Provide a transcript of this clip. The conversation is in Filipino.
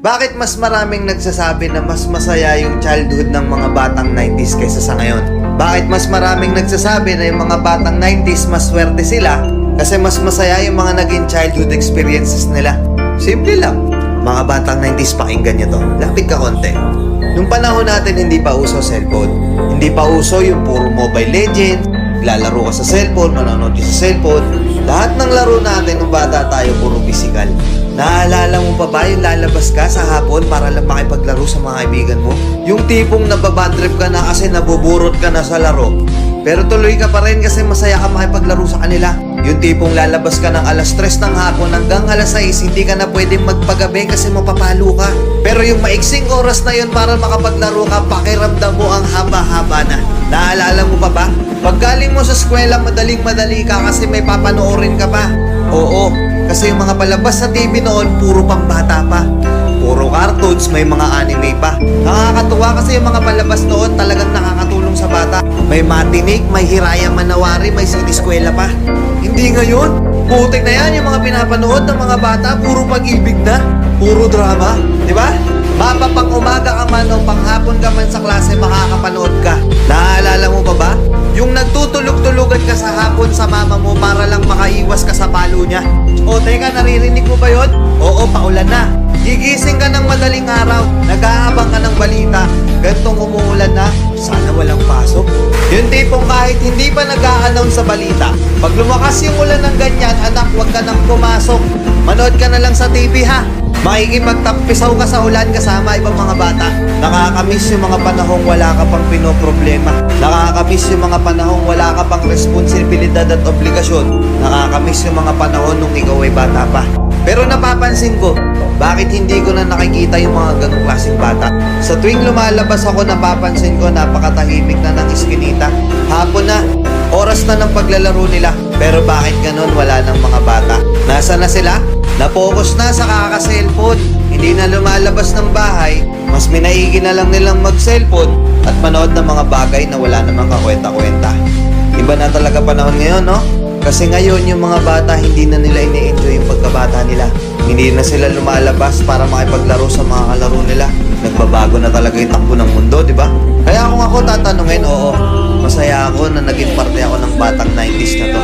Bakit mas maraming nagsasabi na mas masaya yung childhood ng mga batang 90s kaysa sa ngayon? Bakit mas maraming nagsasabi na yung mga batang 90s mas swerte sila kasi mas masaya yung mga naging childhood experiences nila? Simple lang. Mga batang 90s, pakinggan nyo to. Lapit ka konti. Nung panahon natin, hindi pa uso cellphone. Hindi pa uso yung puro Mobile Legends, lalaro ka sa cellphone, manonood ka sa cellphone. Lahat ng laro natin nung bata tayo, puro physical. Naalala mo pa ba yung lalabas ka sa hapon para lang makipaglaro sa mga kaibigan mo? Yung tipong nababadrip ka na kasi nabuburot ka na sa laro. Pero tuloy ka pa rin kasi masaya ka makipaglaro sa kanila. Yung tipong lalabas ka ng alas 3 ng hapon hanggang alas 6, hindi ka na pwedeng magpagabi kasi mapapalo ka. Pero yung maiksing oras na yun para makapaglaro ka, pakiramdam mo ang haba-haba na. Naalala mo pa ba? Paggaling mo sa eskwela, madaling-madali ka kasi may papanoorin ka pa. Oo, kasi yung mga palabas sa TV noon, puro pambata pa. Puro cartoons, may mga anime pa. Nakakatuwa kasi yung mga palabas noon talagang nakakatulong sa bata. May matinik, may Hiraya Manawari, may siniskwela pa. Hindi ngayon. Putik na yan yung mga pinapanood ng mga bata, puro pag-ibig na, puro drama. Di ba? Mapapang umaga ka man o panghapon ka man sa klase, makakapanood ka. Naalala mo pa ba? Yung nagtutulog-tulugan ka sa hapon sa mama mo para lang makaiwas ka sa palo niya. O teka, naririnig mo ba yun? Oo, paulan na. Gigising ka ng madaling araw, nag-aabang ka ng balita, gantong umuulan na, sana walang pasok. Yung tipong kahit hindi pa nag-a-announce sa balita, pag lumakas yung ulan ng ganyan, anak, huwag ka nang pumasok. Manood ka na lang sa TV ha. Makikipagtampisaw ka sa ulan kasama ibang mga bata. Nakakamiss yung mga panahong wala ka pang pinoproblema. Nakakamiss yung mga panahong wala ka pang responsibilidad at obligasyon. Nakakamiss yung mga panahon nung ikaw ay bata pa. Pero napapansin ko, bakit hindi ko na nakikita yung mga ganong klaseng bata? Sa tuwing lumalabas ako, napapansin ko napakatahimik na ng iskinita. Hapon na, oras na ng paglalaro nila. Pero bakit ganon wala ng mga bata? Nasa na sila? Na-focus na sa kaka-cellphone. Hindi na lumalabas ng bahay. Mas minaigi na lang nilang mag-cellphone at manood ng mga bagay na wala namang kakwenta-kwenta. Iba na talaga panahon ngayon, no? Kasi ngayon yung mga bata hindi na nila ini-enjoy yung pagkabata nila. Hindi na sila lumalabas para makipaglaro sa mga kalaro nila. Nagbabago na talaga yung takbo ng mundo, di ba? Kaya kung ako tatanungin, oo, masaya ako na naging parte ako ng batang 90s na to.